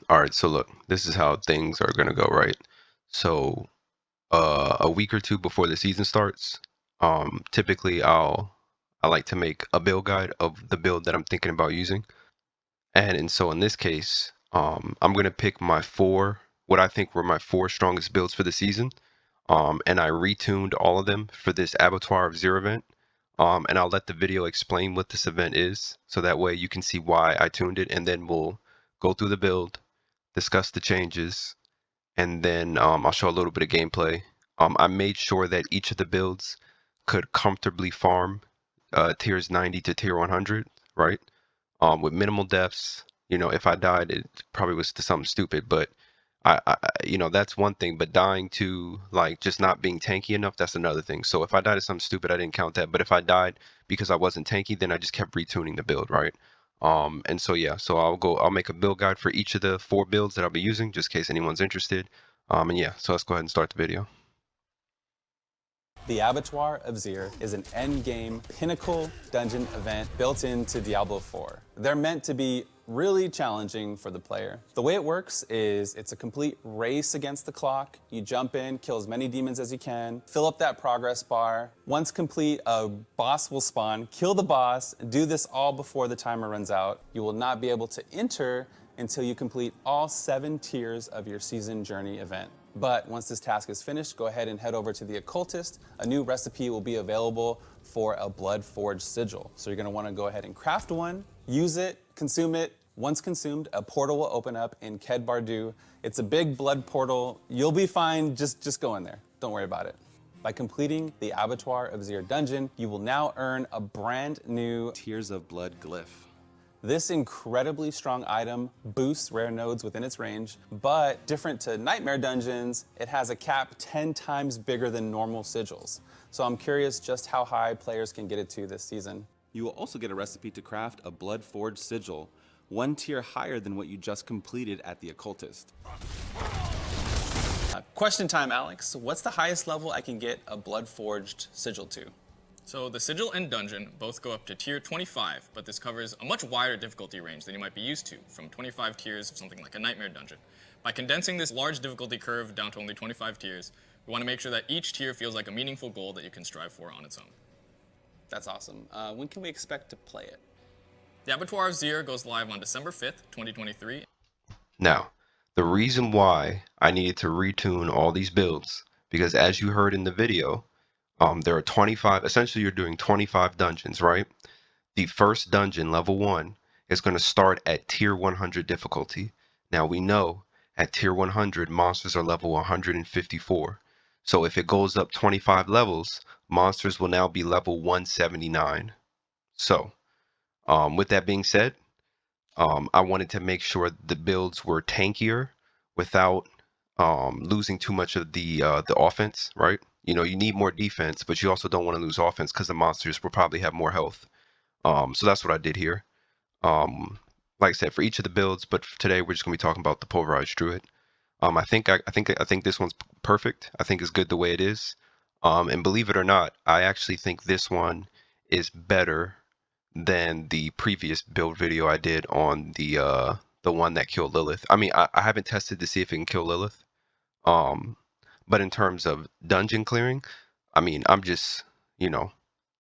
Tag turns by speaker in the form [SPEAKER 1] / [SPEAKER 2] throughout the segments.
[SPEAKER 1] All right, so look, this is how things are gonna go, right? So, a week or two before the season starts, typically I like to make a build guide of the build that I'm thinking about using, and so in this case, I'm gonna pick my what I think were my four strongest builds for the season, and I retuned all of them for this Abattoir of Zir event, and I'll let the video explain what this event is, so that way you can see why I tuned it, and then we'll go through the build, discuss the changes, and then I'll show a little bit of gameplay. I made sure that each of the builds could comfortably farm tiers 90 to tier 100, right? With minimal deaths. You know, if I died, it probably was to something stupid, but that's one thing. But dying to like just not being tanky enough, that's another thing. So if I died to something stupid, I didn't count that. But if I died because I wasn't tanky, then I just kept retuning the build, right? And so yeah, so I'll make a build guide for each of the four builds that I'll be using, just in case anyone's interested. And yeah, so let's go ahead and start the video.
[SPEAKER 2] The Abattoir of Zir is an endgame pinnacle dungeon event built into Diablo 4. They're meant to be really challenging for the player. The way it works is it's a complete race against the clock. You jump in, kill as many demons as you can, fill up that progress bar. Once complete, a boss will spawn, kill the boss, do this all before the timer runs out. You will not be able to enter until you complete all 7 tiers of your season journey event. But once this task is finished, go ahead and head over to the Occultist. A new recipe will be available for a blood forged sigil. So you're gonna wanna go ahead and craft one, use it, consume it. Once consumed, a portal will open up in Ked Bardu. It's a big blood portal. You'll be fine, just go in there. Don't worry about it. By completing the Abattoir of Zir dungeon, you will now earn a brand new Tears of Blood glyph. This incredibly strong item boosts rare nodes within its range, but different to Nightmare dungeons, it has a cap 10 times bigger than normal sigils. So I'm curious just how high players can get it to this season.
[SPEAKER 3] You will also get a recipe to craft a blood forged sigil, 1 tier higher than what you just completed at the Occultist.
[SPEAKER 2] Question time, Alex. What's the highest level I can get a blood forged sigil to?
[SPEAKER 4] So the Sigil and Dungeon both go up to tier 25, but this covers a much wider difficulty range than you might be used to, from 25 tiers of something like a Nightmare Dungeon. By condensing this large difficulty curve down to only 25 tiers, we want to make sure that each tier feels like a meaningful goal that you can strive for on its own.
[SPEAKER 2] That's awesome. When can we expect to play it?
[SPEAKER 4] The Abattoir of Zir goes live on December 5th, 2023.
[SPEAKER 1] Now, the reason why I needed to retune all these builds, because as you heard in the video, there are 25, essentially you're doing 25 dungeons, right? The first dungeon, level 1, is going to start at tier 100 difficulty. Now we know at tier 100, monsters are level 154. So if it goes up 25 levels, monsters will now be level 179. So, with that being said, I wanted to make sure the builds were tankier without losing too much of the offense, right? You know, you need more defense, but you also don't want to lose offense because the monsters will probably have more health. So that's what I did here. Like I said, for each of the builds, but for today we're just gonna be talking about the Pulverize Druid. I think this one's perfect. I think it's good the way it is. And believe it or not, I actually think this one is better than the previous build video I did on the one that killed Lilith. I mean, I haven't tested to see if it can kill Lilith. But in terms of dungeon clearing, I mean, I'm just,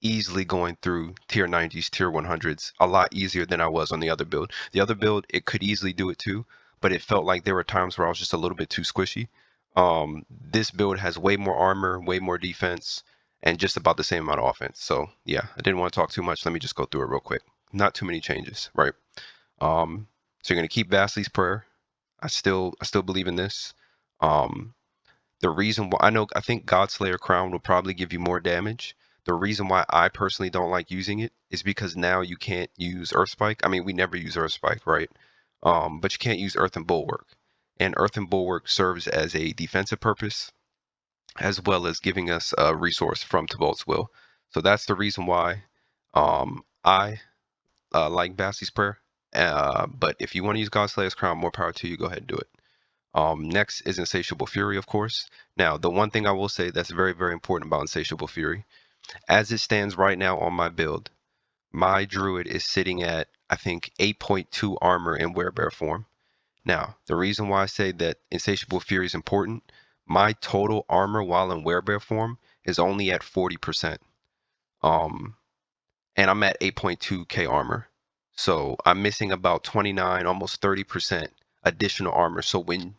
[SPEAKER 1] easily going through tier 90s, tier 100s a lot easier than I was on the other build. The other build, it could easily do it too, but it felt like there were times where I was just a little bit too squishy. This build has way more armor, way more defense, and just about the same amount of offense. So yeah, I didn't want to talk too much. Let me just go through it real quick. Not too many changes, right? So you're gonna keep Vass Prayer. I still believe in this. The reason why I think Godslayer Crown will probably give you more damage. The reason why I personally don't like using it is because now you can't use Earth Spike. I mean, we never use Earth Spike, right? But you can't use Earth and Bulwark. And Earth and Bulwark serves as a defensive purpose, as well as giving us a resource from Tabolt's Will. So that's the reason why I like Bassie's Prayer. But if you want to use Godslayer's Crown, more power to you. Go ahead and do it. Next is Insatiable Fury, of course. Now, the one thing I will say that's very, very important about Insatiable Fury, as it stands right now on my build, my Druid is sitting at, I think, 8.2 armor in Werebear form. Now, the reason why I say that Insatiable Fury is important, my total armor while in werebear form is only at 40%. And I'm at 8.2k armor. So I'm missing about 29, almost 30% additional armor. So when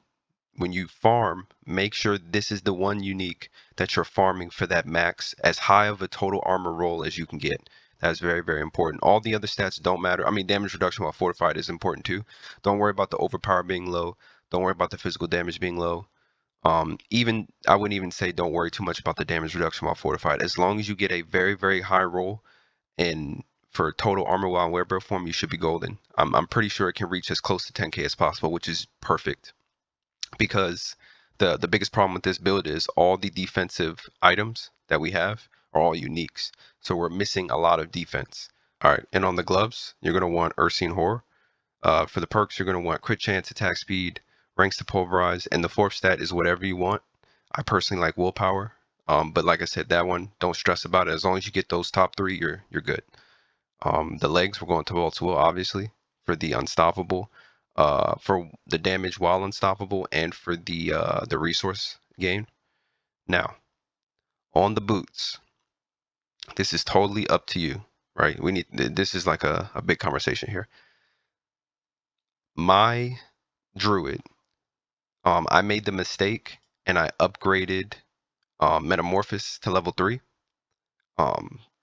[SPEAKER 1] you farm, make sure this is the one unique that you're farming for that max, as high of a total armor roll as you can get. That's very, very important. All the other stats don't matter. I mean, damage reduction while fortified is important too. Don't worry about the overpower being low. Don't worry about the physical damage being low. Even I wouldn't even say don't worry too much about the damage reduction while fortified. As long as you get a very, very high roll, and for total armor while in werebear form, you should be golden. I'm pretty sure it can reach as close to 10k as possible, which is perfect. Because the biggest problem with this build is all the defensive items that we have are all uniques. So we're missing a lot of defense. All right, and on the gloves, you're gonna want Ursine Horror. For the perks, you're gonna want crit chance, attack speed, ranks to pulverize, and the fourth stat is whatever you want. I personally like willpower. But like I said, that one, don't stress about it. As long as you get those top three, you're good. The legs, we're going to Vault Will, obviously, for the unstoppable, for the damage while unstoppable, and for the resource gain. Now, on the boots, this is totally up to you, right? This is like a big conversation here. My Druid, I made the mistake and I upgraded Metamorphosis to level 3.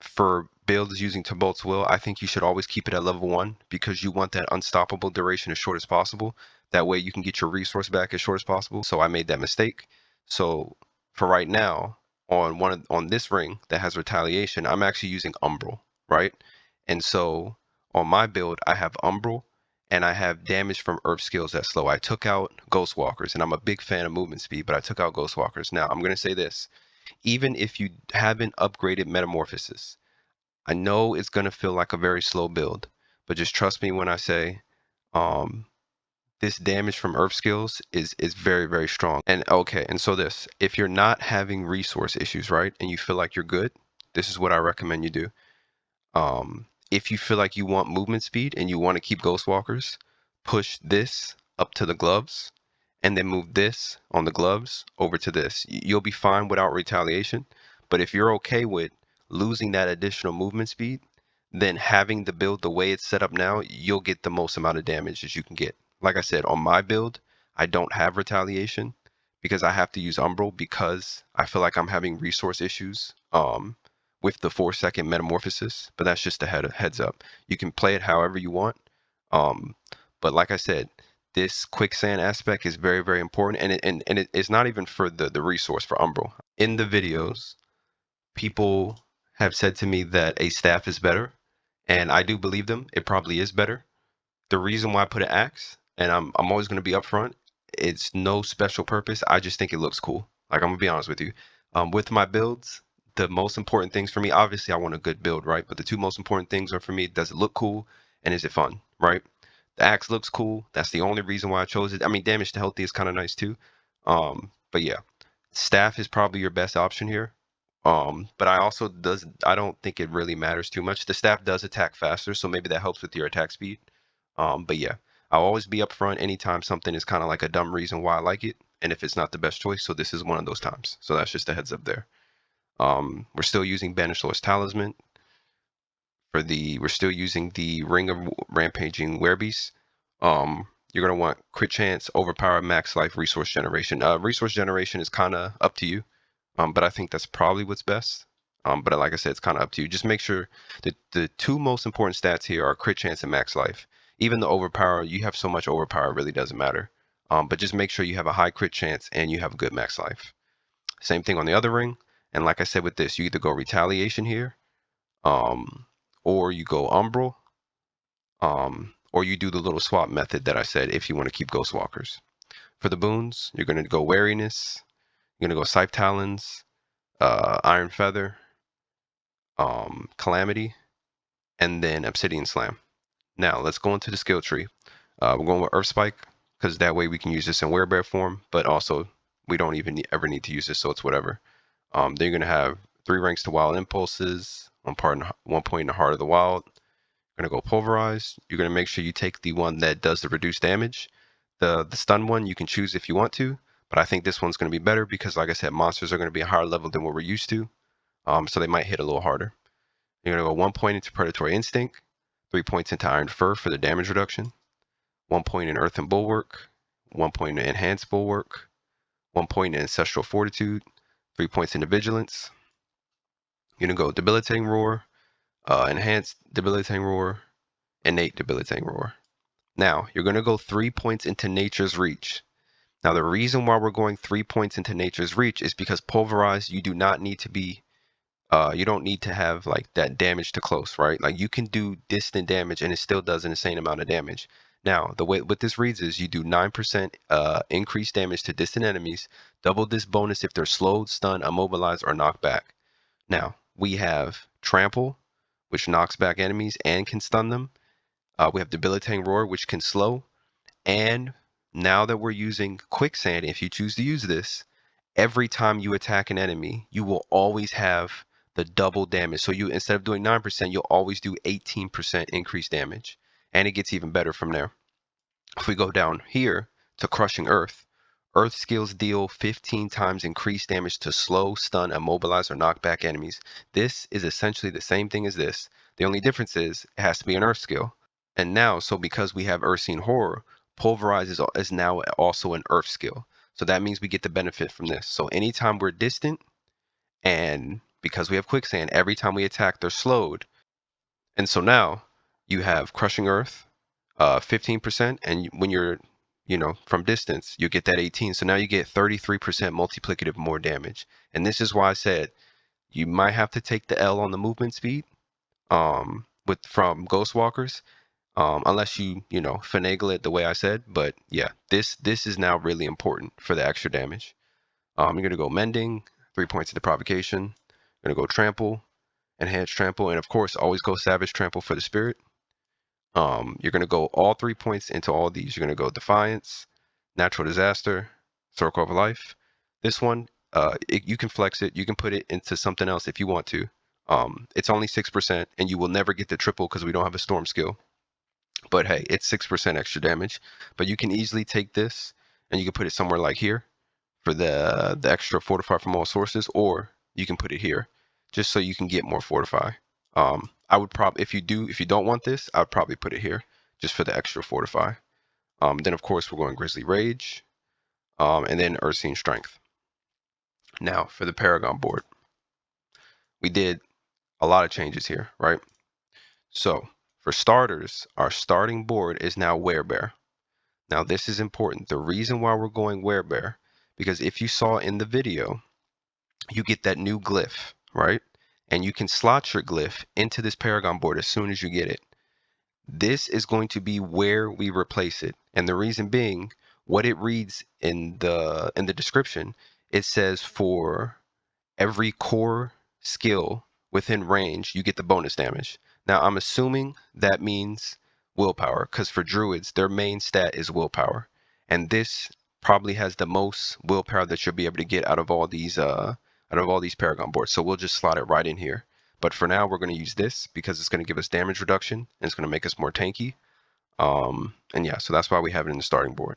[SPEAKER 1] For builds using Tobolt's Will, I think you should always keep it at level 1 because you want that unstoppable duration as short as possible. That way you can get your resource back as short as possible. So I made that mistake. So for right now, on this ring that has retaliation, I'm actually using Umbral, right? And so on my build, I have Umbral and I have damage from Earth skills that's slow. I took out Ghostwalkers, and I'm a big fan of movement speed, but I took out Ghostwalkers. Now I'm gonna say this. Even if you haven't upgraded Metamorphosis, I know it's going to feel like a very slow build, but just trust me when I say this damage from Earth skills is very, very strong. And okay, and so if you're not having resource issues, right, and you feel like you're good, this is what I recommend you do. If you feel like you want movement speed and you want to keep Ghostwalkers, push this up to the gloves and then move this on the gloves over to this. You'll be fine without retaliation. But if you're okay with losing that additional movement speed, then having the build the way it's set up now, you'll get the most amount of damage as you can get. Like I said, on my build, I don't have retaliation because I have to use Umbral because I feel like I'm having resource issues with the 4-second Metamorphosis, but that's just a heads up. You can play it however you want. But like I said, this quicksand aspect is very, very important, and it's not even for the resource for Umbral. In the videos, people have said to me that a staff is better, and I do believe them. It probably is better. The reason why I put an axe, and I'm always going to be upfront, it's no special purpose. I just think it looks cool. Like, I'm gonna be honest with you. With my builds, the most important things for me, obviously I want a good build, right? But the two most important things are for me, does it look cool and is it fun, right? The axe looks cool. That's the only reason why I chose it. I mean, damage to healthy is kind of nice too. But yeah, staff is probably your best option here. But I don't think it really matters too much. The staff does attack faster, so maybe that helps with your attack speed. But yeah, I'll always be upfront anytime something is kind of like a dumb reason why I like it, and if it's not the best choice. So this is one of those times. So that's just a heads up there. We're still using Banished Lord's Talisman. We're still using the Ring of Rampaging Werebeast. You're gonna want crit chance, overpower, max life, resource generation. Resource generation is kind of up to you, but I think that's probably what's best. But like I said, it's kind of up to you. Just make sure that the two most important stats here are crit chance and max life. Even the overpower, you have so much overpower, it really doesn't matter. But just make sure you have a high crit chance and you have a good max life. Same thing on the other ring. And like I said with this, you either go retaliation here, or you go Umbral, or you do the little swap method that I said if you want to keep Ghostwalkers. For the boons, you're going to go Wariness, you're going to go Scythe Talons, Iron Feather, Calamity, and then Obsidian Slam. Now, let's go into the skill tree. We're going with Earth Spike, because that way we can use this in werebear form, but also we don't even ever need to use this, so it's whatever. Then you're going to have 3 ranks to Wild Impulses, 1 point in the Heart of the Wild. You're going to go Pulverize. You're going to make sure you take the one that does the reduced damage. The stun one you can choose if you want to, but I think this one's going to be better because, like I said, monsters are going to be a higher level than what we're used to, so they might hit a little harder. You're going to go 1 point into Predatory Instinct, 3 points into Iron Fur for the damage reduction, 1 point in Earth and Bulwark, 1 point in Enhanced Bulwark, 1 point in Ancestral Fortitude, 3 points into Vigilance. You're going to go Debilitating Roar, Enhanced Debilitating Roar, Innate Debilitating Roar. Now, you're going to go 3 points into Nature's Reach. Now, the reason why we're going 3 points into Nature's Reach is because Pulverize, you do not need to be, you don't need to have like that damage to close, right? Like you can do distant damage and it still does an insane amount of damage. Now, the way what this reads is you do 9% increased damage to distant enemies, double this bonus if they're slowed, stunned, immobilized, or knocked back. Now, we have Trample, which knocks back enemies and can stun them. We have Debilitating Roar, which can slow. And now that we're using Quicksand, if you choose to use this, every time you attack an enemy, you will always have the double damage. So you, instead of doing 9%, you'll always do 18% increased damage. And it gets even better from there. If we go down here to Crushing Earth, Earth skills deal 15 times increased damage to slow, stun, immobilize, or knock back enemies. This is essentially the same thing as this. The only difference is it has to be an Earth skill. And now, so because we have Ursine Horror, Pulverize is now also an Earth skill. So that means we get the benefit from this. So anytime we're distant, and because we have Quicksand, every time we attack, they're slowed. And so now you have Crushing Earth, 15%, and when you're, from distance, you get that 18. So now you get 33% multiplicative more damage. And this is why I said you might have to take the L on the movement speed, from Ghostwalkers. Unless you finagle it the way I said. But yeah, this is now really important for the extra damage. You're gonna go Mending, 3 points into Provocation. You're gonna go Trample, Enhanced Trample, and of course always go Savage Trample for the Spirit. You're gonna go all 3 points into all these. You're gonna go Defiance, Natural Disaster, Circle of Life. This one, you can flex it. You can put it into something else if you want to. It's only 6%, and you will never get the triple because we don't have a Storm skill. But hey, it's 6% extra damage. But you can easily take this and you can put it somewhere like here for the extra fortify from all sources, or you can put it here just so you can get more fortify. I would probably, if you don't want this, I would probably put it here just for the extra fortify. Then of course we're going Grizzly Rage, and then Ursine Strength. Now for the Paragon board, we did a lot of changes here, right? So for starters, our starting board is now Werebear. Now this is important. The reason why we're going Werebear, because if you saw in the video, you get that new glyph, right? And you can slot your glyph into this Paragon board as soon as you get it. This is going to be where we replace it. And the reason being, what it reads in the description, it says for every core skill within range, you get the bonus damage. Now, I'm assuming that means willpower, because for druids, their main stat is willpower. And this probably has the most willpower that you'll be able to get out of all these Paragon boards. So we'll just slot it right in here. But for now, we're going to use this because it's going to give us damage reduction and it's going to make us more tanky. And yeah, so that's why we have it in the starting board.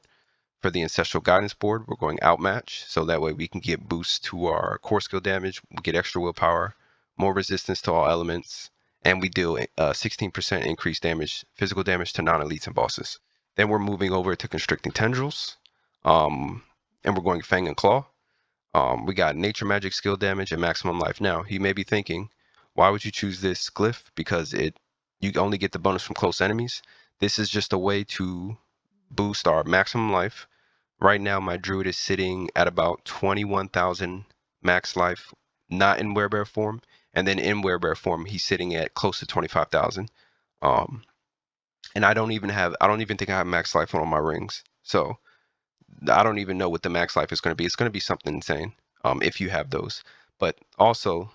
[SPEAKER 1] For the Ancestral Guidance board, we're going Outmatch, so that way we can get boosts to our core skill damage, we get extra willpower, more resistance to all elements, and we deal 16% increased damage, physical damage to non-elites and bosses. Then we're moving over to Constricting Tendrils, and we're going Fang and Claw. We got Nature Magic skill damage and maximum life. Now, you may be thinking, why would you choose this glyph? Because you only get the bonus from close enemies. This is just a way to boost our maximum life. Right now, my druid is sitting at about 21,000 max life, not in werebear form. And then in werebear form, he's sitting at close to 25,000. And I don't even think I have max life on all my rings. So I don't even know what the max life is going to be. It's going to be something insane if you have those. But also,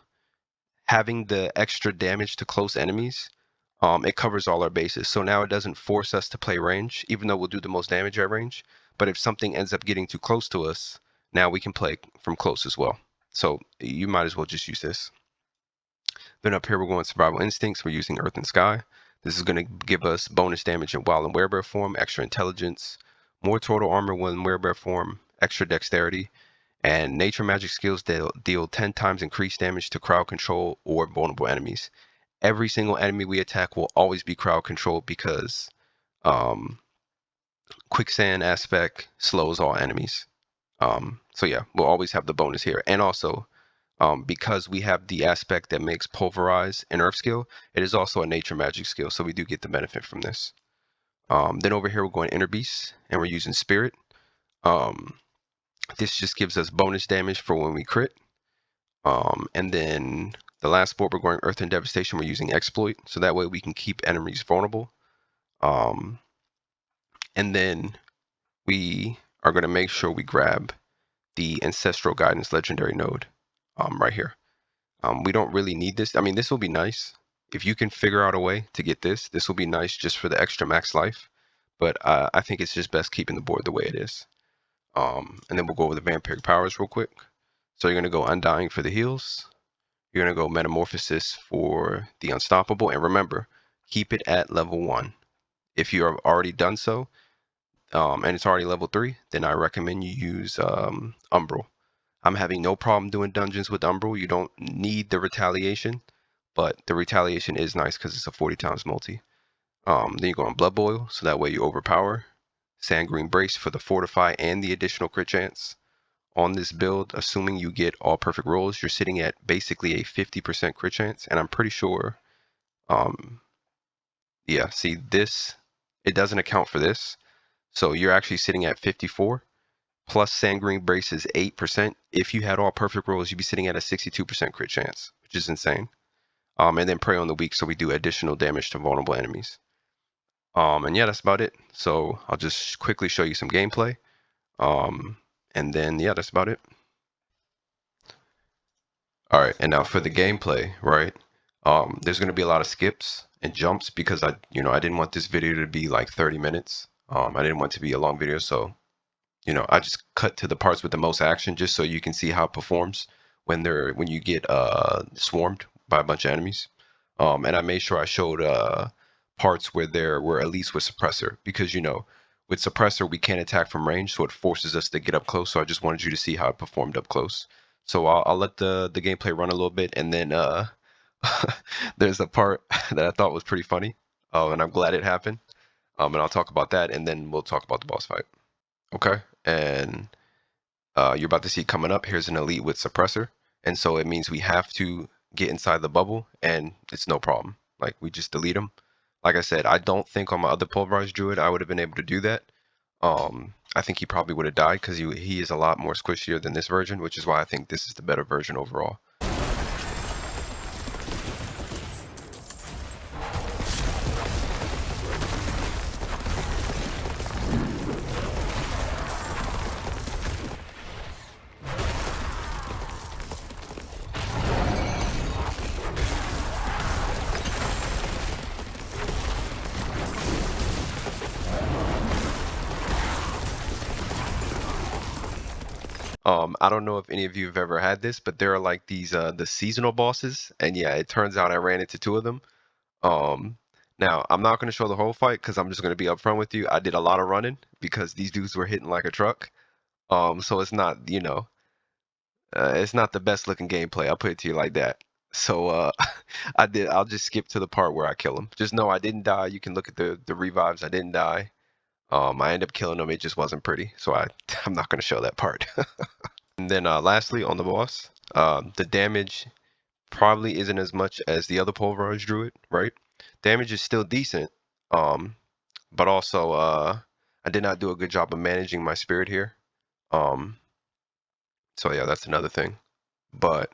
[SPEAKER 1] having the extra damage to close enemies, it covers all our bases. So now it doesn't force us to play range, even though we'll do the most damage at range. But if something ends up getting too close to us, now we can play from close as well. So you might as well just use this. Then up here, we're going Survival Instincts. We're using Earth and Sky. This is going to give us bonus damage in Wild and Werebear form, extra intelligence, more total armor when werebear form, extra dexterity, and nature magic skills deal 10 times increased damage to crowd control or vulnerable enemies. Every single enemy we attack will always be crowd controlled because quicksand aspect slows all enemies. So yeah, we'll always have the bonus here. And also, because we have the aspect that makes Pulverize an earth skill, it is also a nature magic skill, so we do get the benefit from this. Then over here we're going Inner Beast, and we're using Spirit. This just gives us bonus damage for when we crit. And then the last board we're going Earth and Devastation, we're using Exploit, so that way we can keep enemies vulnerable. And then we are going to make sure we grab the Ancestral Guidance Legendary Node right here. We don't really need this. I mean, this will be nice. If you can figure out a way to get this will be nice just for the extra max life. But I think it's just best keeping the board the way it is. And then we'll go over the vampiric powers real quick. So you're going to go Undying for the heals. You're going to go Metamorphosis for the Unstoppable. And remember, keep it at level 1. If you have already done so, and it's already level 3, then I recommend you use Umbral. I'm having no problem doing dungeons with Umbral. You don't need the retaliation, but the retaliation is nice because it's a 40 times multi. Then you go on Blood Boil, so that way you overpower. Sandgreen Brace for the Fortify and the additional crit chance. On this build, assuming you get all perfect rolls, you're sitting at basically a 50% crit chance, and I'm pretty sure, yeah, see this, it doesn't account for this, so you're actually sitting at 54. Plus Sandgreen Brace is 8%. If you had all perfect rolls, you'd be sitting at a 62% crit chance, which is insane. And then Prey on the Weak, so we do additional damage to vulnerable enemies. And yeah, that's about it. So I'll just quickly show you some gameplay. And then, yeah, that's about it. All right, and now for the gameplay, right? There's going to be a lot of skips and jumps because I didn't want this video to be like 30 minutes. I didn't want it to be a long video, so I just cut to the parts with the most action just so you can see how it performs when you get swarmed by a bunch of enemies. And I made sure I showed parts where there were at least with suppressor, because with suppressor we can't attack from range, so it forces us to get up close. So I just wanted you to see how it performed up close. So I'll let the gameplay run a little bit, and then there's a part that I thought was pretty funny, and I'm glad it happened. And I'll talk about that, and then we'll talk about the boss fight. Okay, and you're about to see coming up, here's an elite with suppressor, and so it means we have to get inside the bubble, and it's no problem. Like, we just delete them. Like I said, I don't think on my other Pulverized Druid I would have been able to do that. I think he probably would have died because he is a lot more squishier than this version, which is why I think this is the better version overall. I don't know if any of you have ever had this, but there are like these the seasonal bosses, and yeah, it turns out I ran into 2 of them. Now I'm not going to show the whole fight because I'm just going to be upfront with you. I did a lot of running because these dudes were hitting like a truck. So it's not, it's not the best looking gameplay. I'll put it to you like that. So I'll just skip to the part where I kill him. Just know I didn't die. You can look at the revives. I didn't die. I ended up killing him. It just wasn't pretty. So I'm not going to show that part. And then lastly, on the boss, the damage probably isn't as much as the other Pulverized Druid, right? Damage is still decent, but also I did not do a good job of managing my spirit here. So yeah, that's another thing. But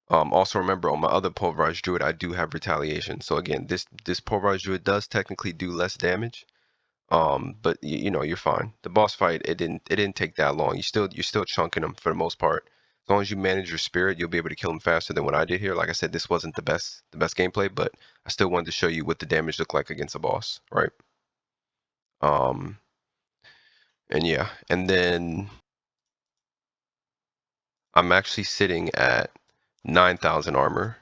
[SPEAKER 1] also remember, on my other Pulverized Druid, I do have retaliation. So again, this Pulverized Druid does technically do less damage. But you're fine. The boss fight, it didn't take that long. You're still chunking them for the most part. As long as you manage your spirit, you'll be able to kill them faster than what I did here. Like I said, this wasn't the best gameplay, but I still wanted to show you what the damage looked like against a boss, right? And yeah, and then I'm actually sitting at 9,000 armor.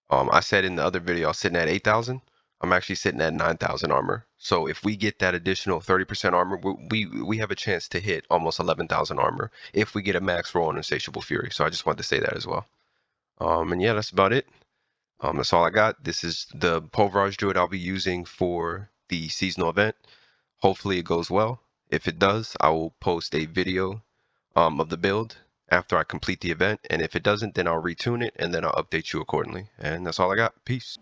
[SPEAKER 1] I said in the other video I was sitting at 8,000. I'm actually sitting at 9,000 armor. So if we get that additional 30% armor, we have a chance to hit almost 11,000 armor if we get a max roll on Insatiable Fury. So I just wanted to say that as well. And yeah, that's about it. That's all I got. This is the Pulverize Druid I'll be using for the seasonal event. Hopefully it goes well. If it does, I will post a video of the build after I complete the event. And if it doesn't, then I'll retune it and then I'll update you accordingly. And that's all I got. Peace.